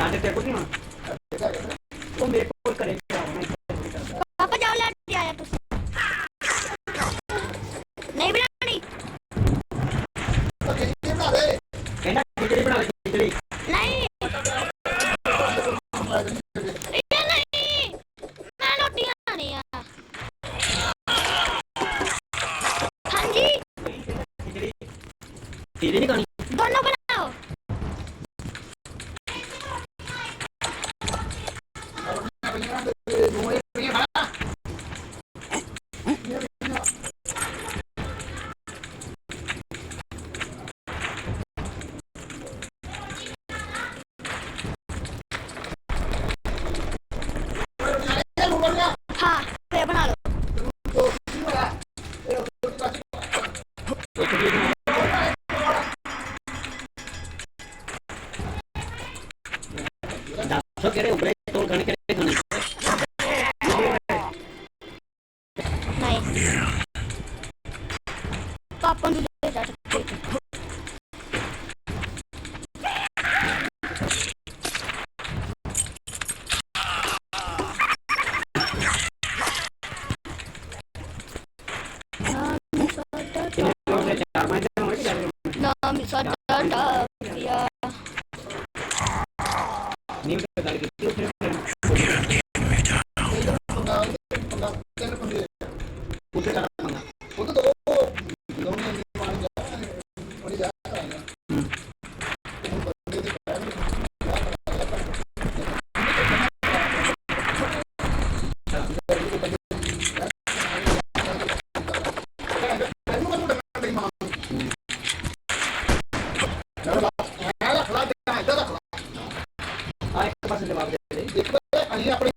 जाने तेरे को नहीं वहाँ वो मेरे को करेक्ट पापा जाओ लेट आया तुम नहीं बनानी कहना खिचड़ी बना ले खिचड़ी नहीं ये नहीं मैं रोटी खानी है हाँ जी खिचड़ी खिचड़ी नहीं खानी दोनों बनाओ हाँ फिर बना लो दस कह रहे ऊपर तो खाने के लिए खाने नहीं पापा ने ले जा सकते चार महीने हो गए ना मिसा डाटा या नीम का दाल की फिर उसे चला मंगा एक पास जवाब दे